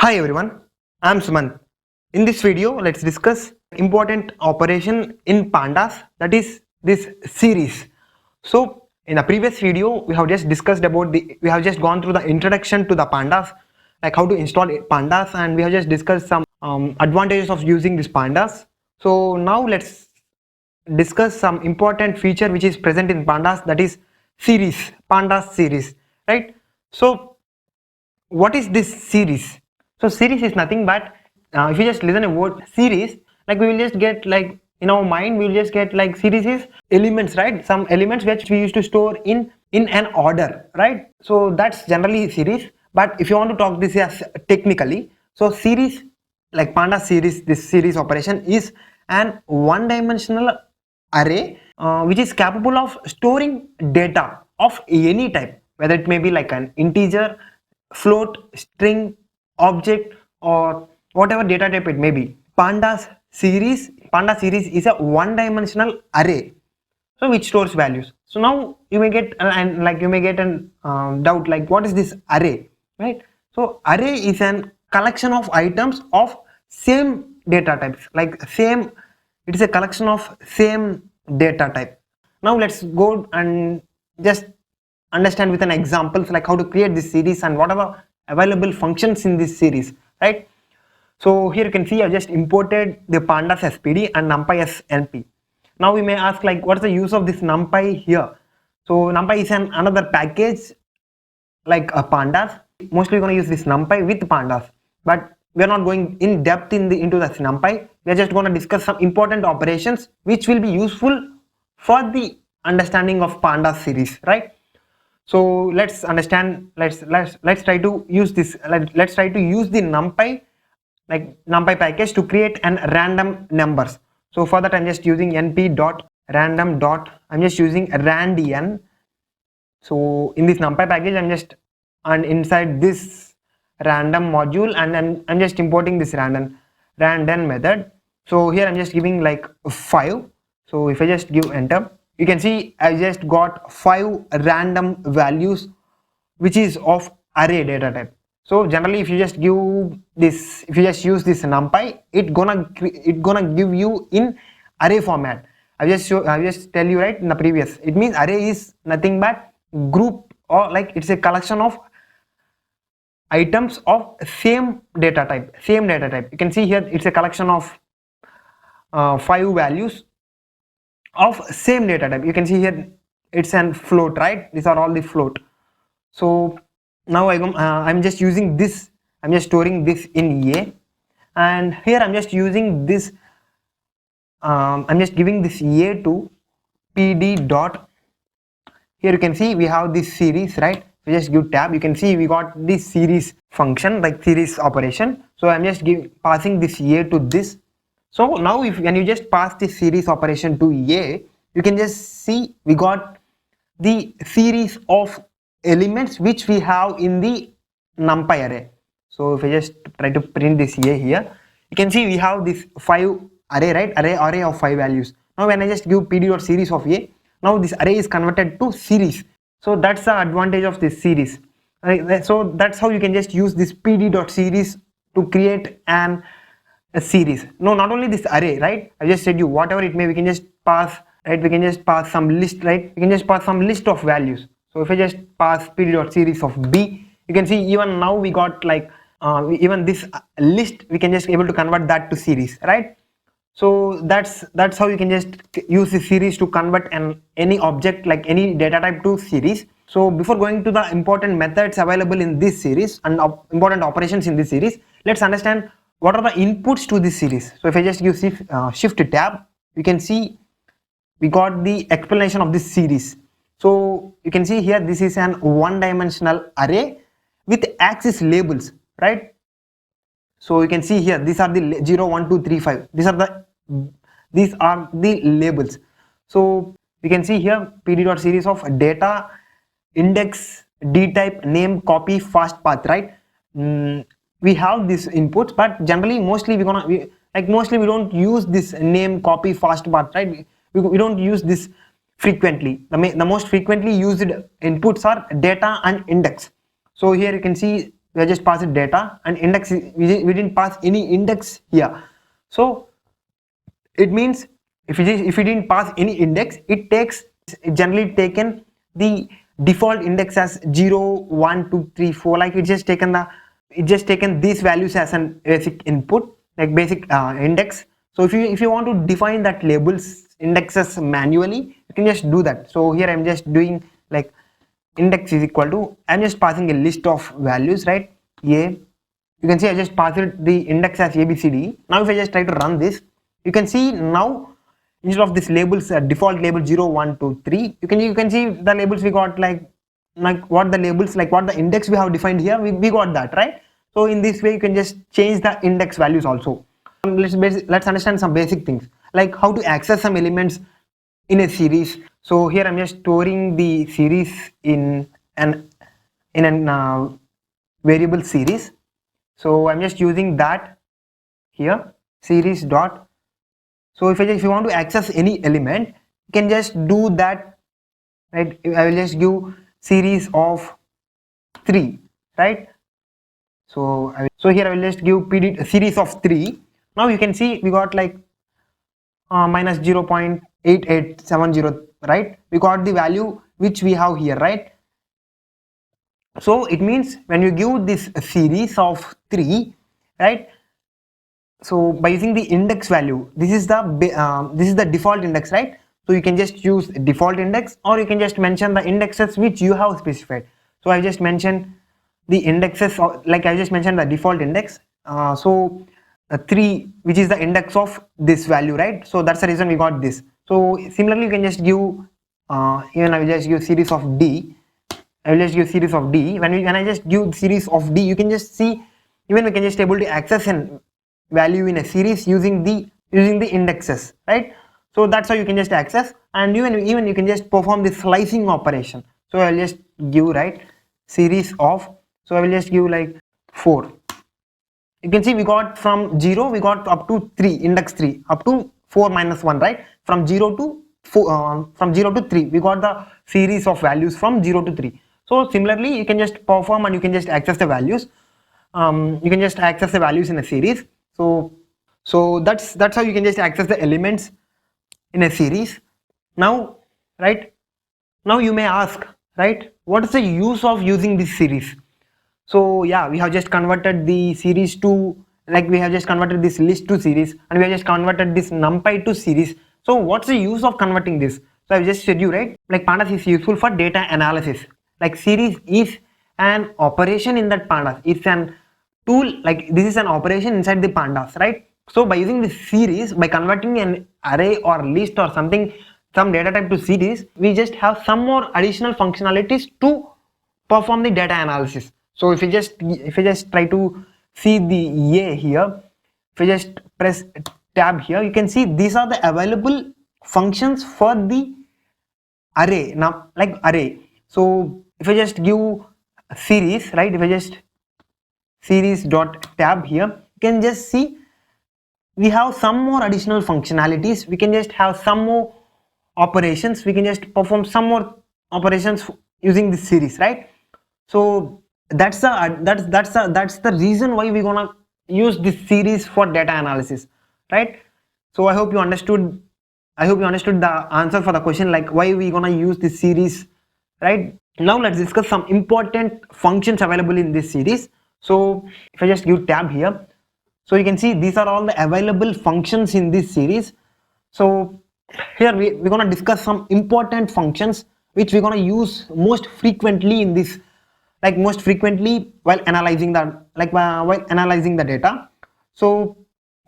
Hi everyone, I'm Suman. In this video, let's discuss important operation in Pandas, that is this series. So in the previous video, we have just discussed about we have just gone through the introduction to the Pandas, like how to install Pandas, and we have just discussed some advantages of using this Pandas. So now let's discuss some important feature which is present in Pandas, that is series, Pandas series, right? So what is this series? So series is nothing but if you just listen a word series, like we will just get like in our mind we will just get like series is elements, right? Some elements which we used to store in an order, right? So that's generally series. But if you want to talk this as technically, so series, like Pandas series, this series operation is an one-dimensional array which is capable of storing data of any type, whether it may be like an integer, float, string, object, or whatever data type it may be. Pandas series is a one-dimensional array, so which stores values. So now you may get an doubt like what is this array, right? So array is an collection of items of same data types, like same. It is a collection of same data type. Now let's go and just understand with an examples like how to create this series and what are the available functions in this series, right? So here you can see I just imported the pandas as pd and numpy as np. Now we may ask like what's the use of this numpy here? So numpy is another package like a pandas. Mostly we're going to use this numpy with pandas, but we are not going in depth into the numpy. We are just going to discuss some important operations which will be useful for the understanding of pandas series, right? So let's understand, let's try to use this, let's try to use the numpy package to create an random numbers. So for that I'm just using np dot random dot, I'm just using randn. So in this numpy package I'm just, and inside this random module, and then I'm just importing this random method. So here I'm just giving like 5. So if I just give enter, you can see I just got 5 random values which is of array data type. So generally if you just give this, if you just use this numpy, it gonna give you in array format. I just tell you right in the previous, it means array is nothing but group, or like it's a collection of items of same data type. You can see here it's a collection of 5 values of same data type. You can see here it's an float, right? These are all the float. So now I'm just using this, I'm just storing this in a, and here I'm just using this, I'm just giving this a to pd dot. Here you can see we have this series, right? We just give tab, you can see we got this series function, like series operation. So I'm just passing this a to this. So now when you just pass this series operation to a, you can just see we got the series of elements which we have in the numpy array. So if I just try to print this a here, you can see we have this 5 array, right? Array of 5 values. Now when I just give pd dot series of a, now this array is converted to series. So that's the advantage of this series. Right? So that's how you can just use this pd dot series to create a series. No, not only this array, right? I just said you whatever it may, we can just pass, right? We can just pass some list, right? We can just pass some list of values. So if I just pass pd dot series of b, you can see even now we got like even this list, we can just able to convert that to series, right? So that's how you can just use the series to convert any object, like any data type, to series. So before going to the important methods available in this series and important operations in this series, let's understand what are the inputs to this series. So if I just use shift tab, you can see we got the explanation of this series. So you can see here this is an one-dimensional array with axis labels, right? So you can see here these are the 0, 1, 2, 3, 5. These are the labels. So you can see here pd dot series of data, index, d type, name, copy, fast path, right? We have these inputs, but generally mostly we don't use this name, copy, fast path, right? We don't use this frequently. The most frequently used inputs are data and index. So here you can see we have just passed data, and index we didn't pass any index here. So it means if we didn't pass any index, it generally taken the default index as 0, 1, 2, 3, 4. Like it just taken these values as an basic input, like basic index. So if you want to define that labels indexes manually, you can just do that. So here I'm just doing like index is equal to, I'm just passing a list of values, right? You can see I just passed the index as ABCD. Now if I just try to run this, you can see now instead of this labels default label 0, 1, 2, 3, you can see the labels we got like what the labels, like what the index we have defined here, we got that, right? So in this way you can just change the index values also. Let's understand some basic things like how to access some elements in a series. So here I'm just storing the series in an variable series. So I'm just using that here, series dot. So if you want to access any element, you can just do that, right? I will just give series of 3, right? So here I will just give PD a series of 3. Now you can see we got like minus 0.8870, right? We got the value which we have here, right? So it means when you give this series of 3, right? So by using the index value, this is the default index, right? So you can just use default index, or you can just mention the indexes which you have specified. So I just mentioned the indexes, like I just mentioned the default index. So 3, which is the index of this value, right? So that's the reason we got this. So similarly you can just give even I will just give series of D. I will just give series of D. When I just give series of D, you can just see, even we can just able to access an value in a series using the indexes, right? So that's how you can just access, and even you can just perform the slicing operation. So I will just give, right, series of, so I will just give like 4. You can see we got from 0 we got up to 3, index 3, up to 4 minus 1, right? From 0 to 4, from 0 to 3 we got the series of values from 0 to 3. So similarly you can just perform and you can just access the values. You can just access the values in a series. So that's how you can just access the elements in a series. Now, right, now you may ask, right, what is the use of using this series? So yeah, we have just converted the series to, like we have just converted this list to series, and we have just converted this numpy to series. So what's the use of converting this? So I've just said you, right, like Pandas is useful for data analysis. Like series is an operation in that Pandas. It's an tool, like this is an operation inside the Pandas, right? So by using this series, by converting an array or list or something, some data type to series, we just have some more additional functionalities to perform the data analysis. So if you just try to see the A here, if you just press tab here, you can see these are the available functions for the array. Now like array, so if I just give series, right, if I just series dot tab here, you can just see we have some more additional functionalities. We can just have some more operations, we can just perform some more operations using this series, right? So that's the reason why we're gonna use this series for data analysis, right? So I hope you understood the answer for the question, like why we gonna use this series, right? Now let's discuss some important functions available in this series. So if I just give tab here, so you can see these are all the available functions in this series. So here we're gonna discuss some important functions which we're gonna use most frequently in this, like most frequently while analyzing the data. So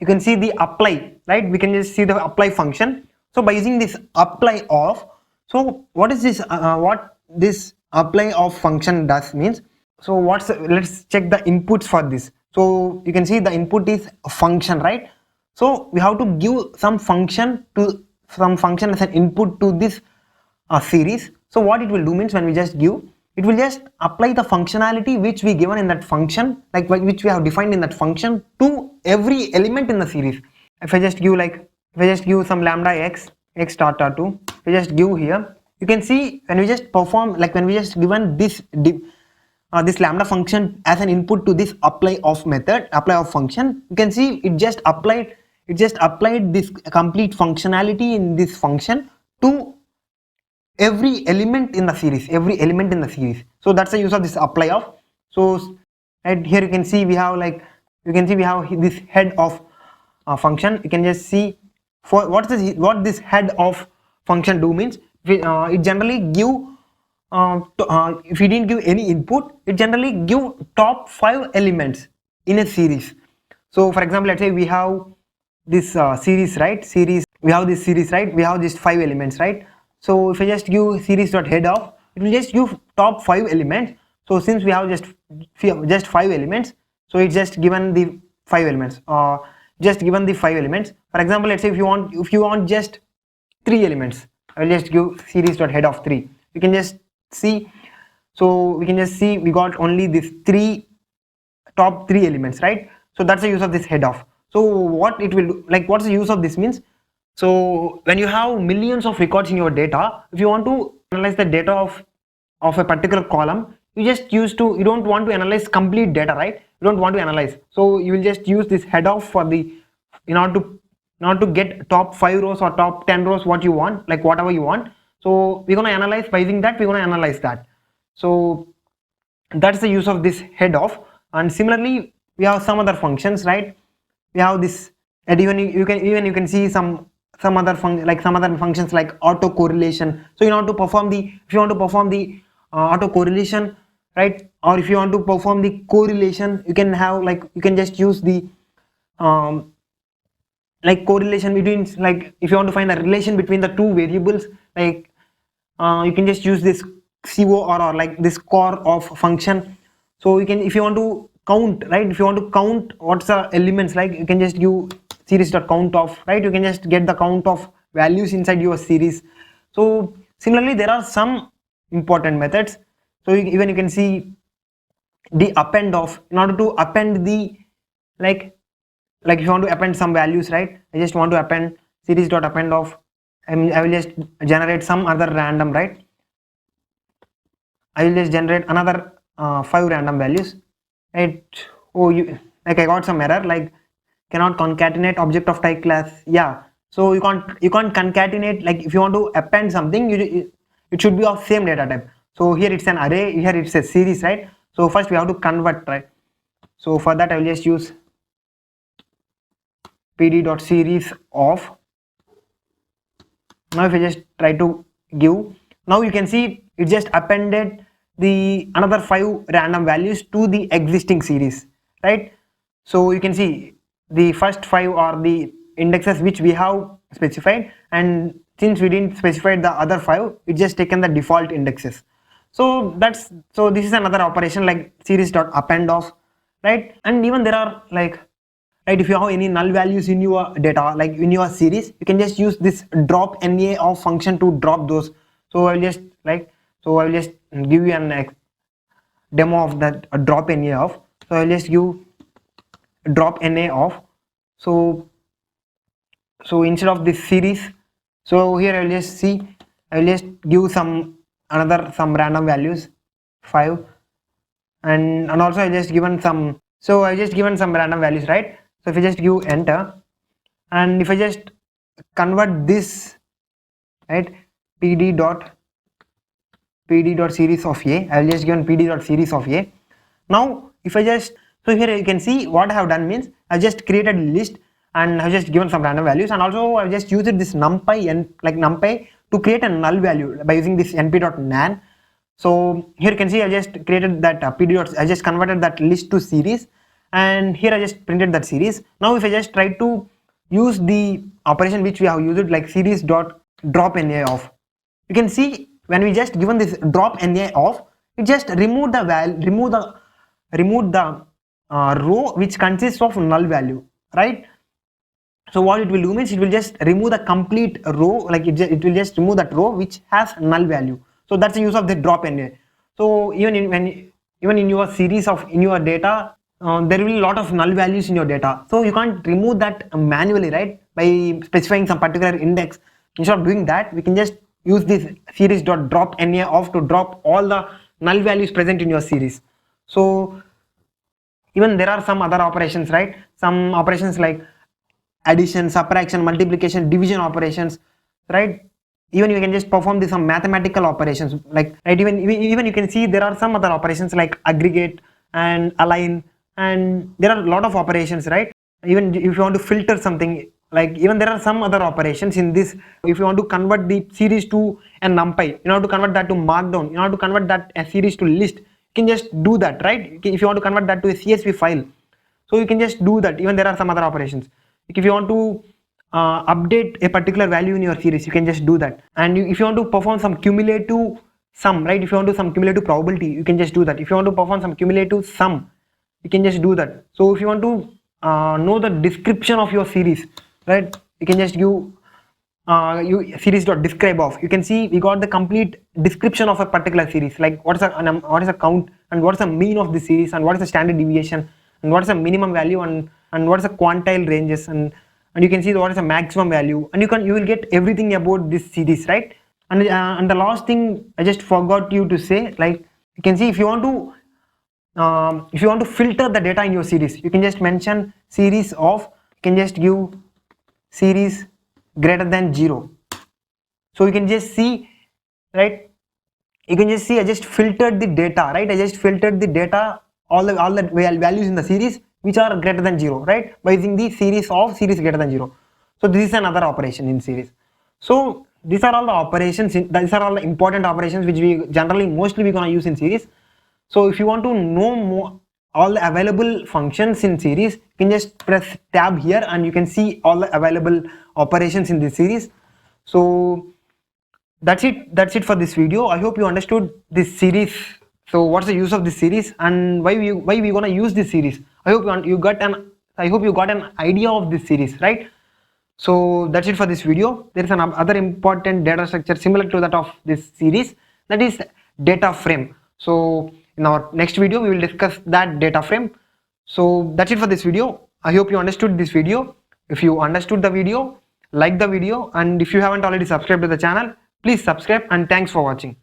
you can see the apply, right? We can just see the apply function. So by using this apply of, so what is this what this apply of function does means, so let's check the inputs for this. So you can see the input is a function, right? So we have to give some function as an input to this series. So what it will do means, when we just give, it will just apply the functionality which we given in that function, like which we have defined in that function, to every element in the series. If I just give some lambda x star 2, if I just give here, you can see when we just perform, like when we just given this this lambda function as an input to this apply of method, apply of function, you can see it just applied this complete functionality in this function to every element in the series, so that's the use of this apply of. So right here you can see we have this head of function. You can just see for what this head of function do means, it generally give if we didn't give any input, it generally give top 5 elements in a series. So for example, let's say we have this series, right? We have this series, right? We have these 5 elements, right? So if I just give series dot head of, it will just give top 5 elements. So since we have just 5 elements, so it's just given the 5 elements, just given the 5 elements. For example, let's say if you want just 3 elements, I will just give series dot head of 3. You can just see, so we can just see we got only this top 3 elements, right? So that's the use of this head of. So what it will do, like what's the use of this means, so when you have millions of records in your data, if you want to analyze the data of a particular column, you don't want to analyze complete data, right? You don't want to analyze, so you will just use this head of for the in order to get top 5 rows or top 10 rows, what you want, like whatever you want. So we're going to analyze by using that, we're going to analyze that. So that's the use of this head of. And similarly we have some other functions, right? We have this, and even you can see some other functions like auto correlation. So if you want to perform the auto correlation, right, or if you want to perform the correlation, you can have you can just use the correlation between, if you want to find a relation between the two variables, you can just use this COR or this core of function. So you can, if you want to count, right, if you want to count what's the elements, you can just give series.count of, right, you can just get the count of values inside your series. So similarly there are some important methods. So even you can see the append of, in order to append the like if you want to append some values, right, I just want to append series.append of, and I will just generate some other random, right, I will just generate another 5 random values, right? Oh, I got some error, cannot concatenate object of type class. Yeah, so you can't concatenate, if you want to append something, it should be of same data type. So here it's an array, here it's a series, right? So first we have to convert, right? So for that I will just use pd.series of. Now if I just try to give, now you can see it just appended the another 5 random values to the existing series, right? So you can see the first 5 are the indexes which we have specified, and since we didn't specify the other 5, it just taken the default indexes. So this is another operation like series.append of, right? And even there are right, if you have any null values in your data, in your series, you can just use this drop NA of function to drop those. So I will just give you an demo of that drop NA of. So I will just give drop NA of. So instead of this series, so here I will just give some random values 5, and also I just given some, so I just given some random values, right? So if I just give enter, and if I just convert this, right, pd dot series of a, I will just given pd dot series of a. Now if I just, so here you can see what I have done means I just created a list and I have just given some random values, and also I just used this numpy and numpy to create a null value by using this np.nan. So here you can see I just created that I just converted that list to series, and here I just printed that series. Now if I just try to use the operation which we have used, like series dot drop NA of, you can see when we just given this drop NA of, it just remove the row which consists of null value, right? So what it will do means it will just remove the complete row, it will just remove that row which has null value. So that's the use of the drop NA. So even in your series in your data, there will be a lot of null values in your data, so you can't remove that manually, right, by specifying some particular index. Instead of doing that, we can just use this series.drop NA of to drop all the null values present in your series. So even there are some other operations, right? Some operations like addition, subtraction, multiplication, division operations, right? Even you can just perform some mathematical operations, like, right? Even you can see there are some other operations like aggregate and align, and there are a lot of operations, right? Even if you want to filter something, like, even there are some other operations in this. If you want to convert the series to a numpy, you want to convert that to markdown, you want to convert that a series to list, you can just do that, right? If you want to convert that to a CSV file, so you can just do that. Even there are some other operations, like if you want to update a particular value in your series, you can just do that. And if you want to perform some cumulative sum, right? If you want to do some cumulative probability, you can just do that. If you want to perform some cumulative sum, you can just do that. So if you want to know the description of your series, right, you can just give you series.describe of. You can see we got the complete description of a particular series, like what is a count, and what is the mean of the series, and what is the standard deviation, and what is the minimum value, and what is the quantile ranges, and you can see what is the maximum value, and you will get everything about this series, right? And the last thing I just forgot you to say, like, you can see if you want to filter the data in your series, you can just mention series of, you can just give series greater than 0. So you can just see, right? You can just see I just filtered the data, right? I just filtered the data, all the values in the series which are greater than 0, right? By using the series of series greater than 0. So this is another operation in series. So these are all the operations, these are all the important operations which we generally mostly we're gonna use in series. So if you want to know more all the available functions in series, you can just press tab here and you can see all the available operations in this series. So that's it for this video. I hope you understood this series. So what's the use of this series and why we gonna use this series? I hope you got an idea of this series, right? So that's it for this video. There is another important data structure similar to that of this series, that is data frame. So in our next video we will discuss that data frame. So that's it for this video. I hope you understood this video. If you understood the video, like the video, and if you haven't already subscribed to the channel, please subscribe, and thanks for watching.